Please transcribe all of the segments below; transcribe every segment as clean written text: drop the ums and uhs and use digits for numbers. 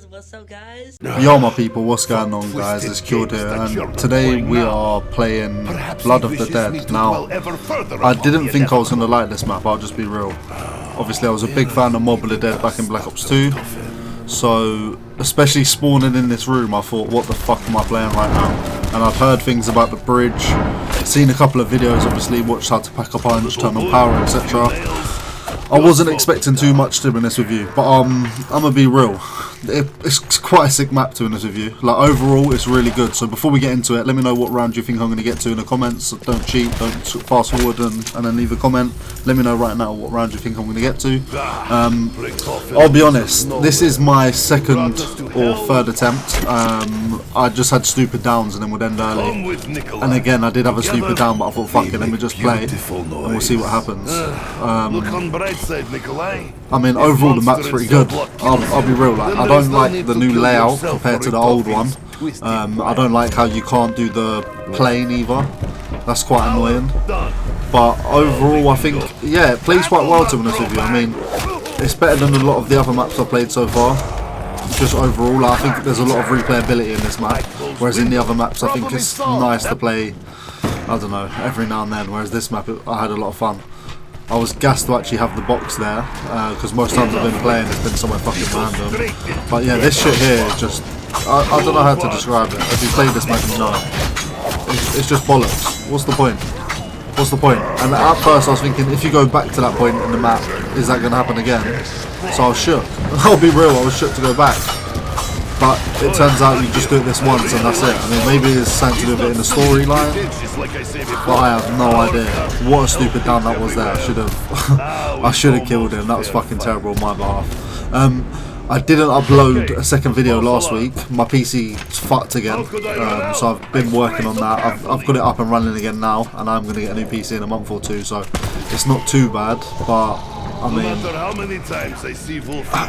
What's up, guys? Yo my people, what's going on guys, it's Killed here, and today we are playing Blood of the Dead. Now, I didn't think I was going to like this map, I'll just be real. Obviously I was a big fan of Mob of the Dead back in Black Ops II, so especially spawning in this room I thought, what the fuck am I playing right now? And I've heard things about the bridge, seen a couple of videos, obviously watched how to pack a punch, turn on power, etc. I wasn't expecting too much, to be honest with you, but I'm gonna be real. It's quite a sick map, to be honest with you. Like, overall, it's really good. So before we get into it, let me know what round you think I'm gonna get to in the comments. Don't cheat, don't fast forward and then leave a comment. Let me know right now what round you think I'm gonna get to. I'll be honest, this is my second or third attempt. I just had stupid downs and then would end early. And again, I did have a stupid down, but I thought, fuck it, let me just play it and we'll see what happens. I mean, overall the map's pretty good. I'll be real, like, I don't like the new layout compared to the old one. I don't like how you can't do the plane either. That's quite annoying. But overall I think, yeah, it plays quite well, to be honest with you. I mean, it's better than a lot of the other maps I've played so far. Just overall, I think there's a lot of replayability in this map, whereas in the other maps I think it's nice to play, I don't know, every now and then, whereas this map I had a lot of fun. I was gassed to actually have the box there, because most times I've been playing it's been somewhere fucking random. But yeah, this shit here is just, I don't know how to describe it. If you played this map, you know. It's just bollocks. What's the point? What's the point? And at first I was thinking, if you go back to that point in the map, is that going to happen again? So I was shook. I'll be real, I was shook to go back. But it turns out you just do it this once and that's it. I mean, maybe it's something to do with it in the storyline, but I have no idea. What a stupid down that was there. I should have killed him. That was fucking terrible on my behalf. I didn't upload a second video last week. My PC's fucked again, so I've been working on that. I've got it up and running again now, and I'm going to get a new PC in a month or two, so it's not too bad, but I mean,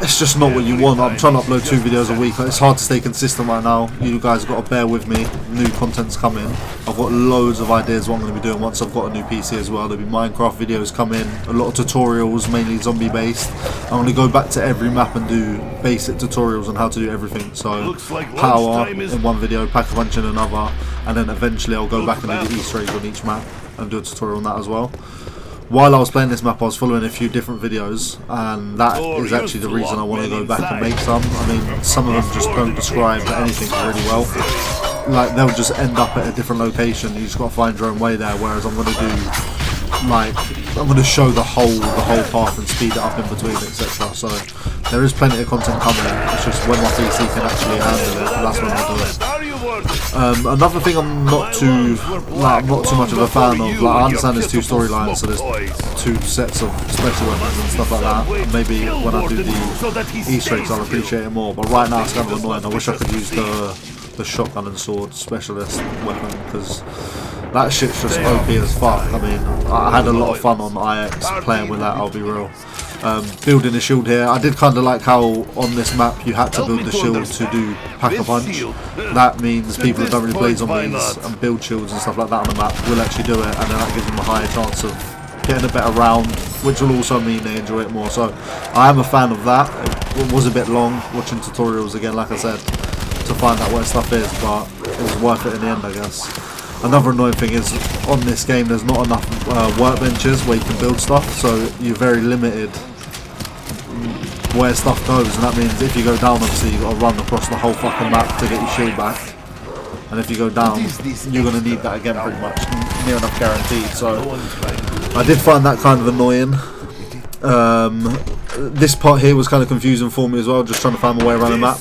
it's just not what you want. I'm trying to upload 2 videos a week. It's hard to stay consistent right now. You guys have got to bear with me. New content's coming. I've got loads of ideas what I'm going to be doing once I've got a new PC as well. There'll be Minecraft videos coming, a lot of tutorials, mainly zombie based. I'm going to go back to every map and do basic tutorials on how to do everything. So power in one video, pack a punch in another, and then eventually I'll go back and do the Easter eggs on each map and do a tutorial on that as well. While I was playing this map I was following a few different videos, and that is actually the reason I want to go back and make some. I mean, some of them just don't describe anything really well. Like, they'll just end up at a different location, you just got to find your own way there, whereas I'm going to do, like, I'm going to show the whole path and speed it up in between, etc. So there is plenty of content coming, it's just when my PC can actually handle it, that's when I'll do it. Another thing I'm not too much of a fan of, like, I understand there's 2 storylines, so there's 2 sets of special weapons and stuff like that, and maybe when I do the Easter eggs I'll appreciate it more, but right now it's kind of annoying. I wish I could use the shotgun and sword specialist weapon, because that shit's just OP as fuck. I mean, I had a lot of fun on IX playing with that, I'll be real. Building a shield here, I did kind of like how on this map you had to build the shield to do pack a punch. That means people who don't really play zombies and build shields and stuff like that on the map will actually do it, and then that gives them a higher chance of getting a better round, which will also mean they enjoy it more. So I am a fan of that. It was a bit long watching tutorials again, like I said, to find out where stuff is, but it was worth it in the end, I guess. Another annoying thing is, on this game there's not enough workbenches where you can build stuff, so you're very limited where stuff goes, and that means if you go down, obviously you've got to run across the whole fucking map to get your shield back, and if you go down you're going to need that again pretty much, near enough guaranteed. So I did find that kind of annoying. This part here was kind of confusing for me as well, just trying to find my way around the map.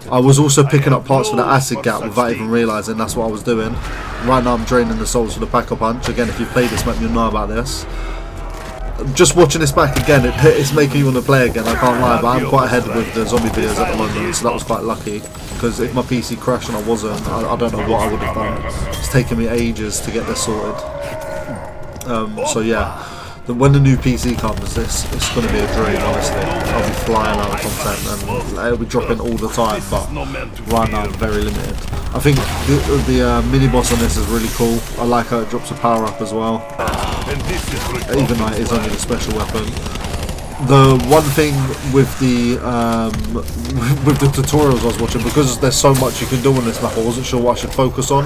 I was also picking up parts for the acid gap without even realising that's what I was doing. Right now I'm draining the souls for the pack a punch. Again, if you've played this map you'll know about this. Just watching this back again, it's making me want to play again, I can't lie, but I'm quite ahead with the zombie videos at the moment, so that was quite lucky, because if my PC crashed and I wasn't, I don't know what I would have done. It's taken me ages to get this sorted. So yeah, when the new PC comes, it's going to be a dream, honestly. I'll be flying out of content and it'll be dropping all the time, but right now I'm very limited. I think the mini boss on this is really cool. I like how it drops a power up as well, even though it is only the special weapon. The one thing with the tutorials I was watching, because there's so much you can do on this map, I wasn't sure what I should focus on.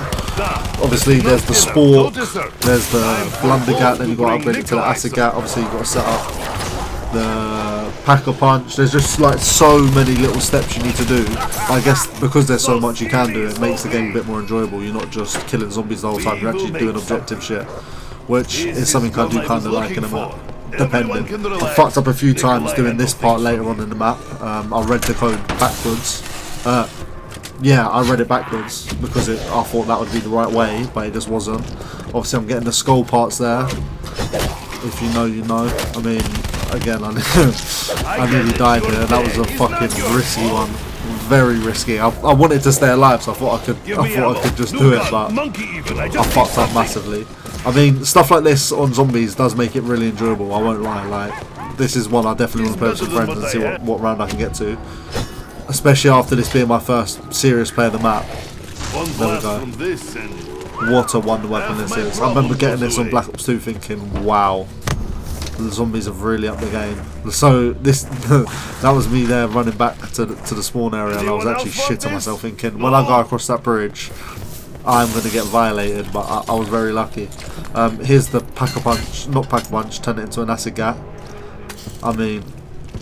Obviously there's the sport, there's the blunder gat, then you've got to upgrade it to the acid gat, obviously you've got to set up the pack-a-punch. There's just like so many little steps you need to do. I guess because there's so much you can do, it makes the game a bit more enjoyable. You're not just killing zombies the whole time, you're actually doing objective shit, which is something I do kind of like in a map. Depending. I fucked up a few times doing this part later on in the map. I read the code backwards. Yeah, I read it backwards because I thought that would be the right way, but it just wasn't. Obviously I'm getting the skull parts there. If you know, you know. I mean, again, I nearly died there. That was a fucking risky one. Very risky. I wanted to stay alive, so I thought I could just do it, but I fucked up massively. I mean, stuff like this on zombies does make it really enjoyable, I won't lie. Like, this is one I definitely want to play with some friends and see what round I can get to. Especially after this being my first serious play of the map. There we go. What a wonder weapon this is. I remember getting this on Black Ops II thinking, wow, the zombies have really upped the game. So this, that was me there running back to the spawn area, and I was actually shitting myself thinking, when I go across that bridge, I'm going to get violated, but I was very lucky. Here's the pack-a-punch, not pack-a-punch, turn it into an acid gat. I mean,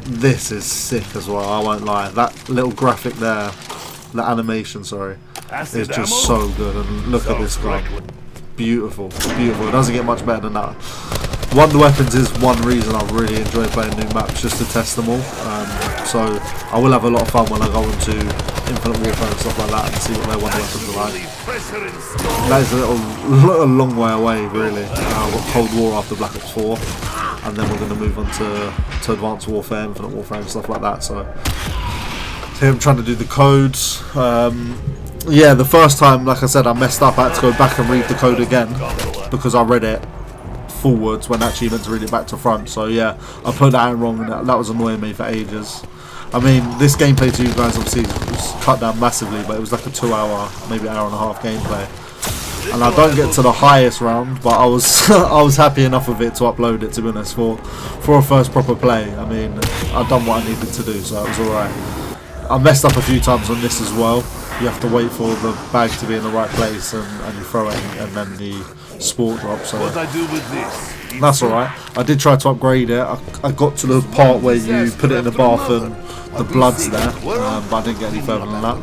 this is sick as well, I won't lie. That little graphic there, the animation, sorry, is just so good. And look at this gun. Beautiful, beautiful. It doesn't get much better than that. Wonder weapons is one reason I really enjoy playing new maps, just to test them all. So I will have a lot of fun when I go into Infinite Warfare and stuff like that and see what their wonder weapons are like. That is a long way away, really. I've got Cold War after Black Ops 4, and then we're going to move on to Advanced Warfare, Infinite Warfare and stuff like that. So here I'm trying to do the codes. Yeah, the first time, like I said, I messed up. I had to go back and read the code again because I read it forwards when actually meant to read it back to front. So yeah, I put that in wrong, and that was annoying me for ages. I mean, this gameplay to you guys obviously was cut down massively, but it was like a 2 hour, maybe hour and a half gameplay. And I don't get to the highest round, but I was I was happy enough with it to upload it, to be honest, for a first proper play. I mean, I've done what I needed to do, so it was alright. I messed up a few times on this as well. You have to wait for the bag to be in the right place, and you throw it, and then the sport drops. So that's alright. I did try to upgrade it. I got to the part where you put it in the bath and the blood's there, but I didn't get any further than that.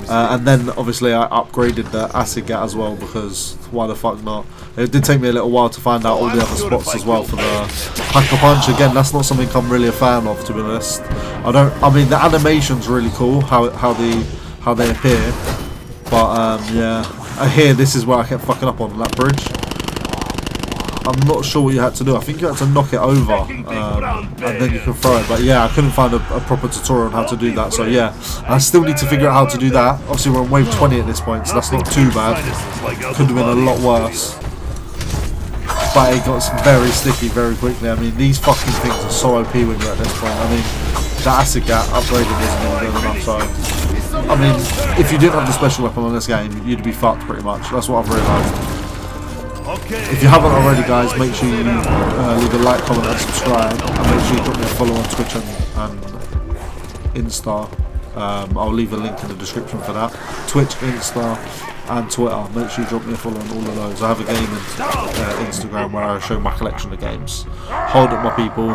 And then obviously I upgraded the acid gat as well, because why the fuck not? It did take me a little while to find out all the other spots as well for the pack-a-punch. Again, that's not something I'm really a fan of, to be honest. I mean, the animation's really cool, how they appear, but yeah, I hear this is where I kept fucking up on that bridge. I'm not sure what you had to do. I think you had to knock it over, and then you can throw it. But yeah, I couldn't find a proper tutorial on how to do that. So yeah, I still need to figure out how to do that. Obviously we're on wave 20 at this point, so that's not too bad. Could have been a lot worse. But it got very sticky very quickly. I mean, these fucking things are so OP when you're at this point. I mean, the acid gat upgraded isn't even good enough, so I mean, if you didn't have the special weapon on this game, you'd be fucked pretty much. That's what I've realised. If you haven't already, guys, make sure you leave a like, comment and subscribe, and make sure you drop me a follow on Twitch and Insta. I'll leave a link in the description for that. Twitch, Insta and Twitter. Make sure you drop me a follow on all of those. I have a game on Instagram where I show my collection of games. Hold up, my people.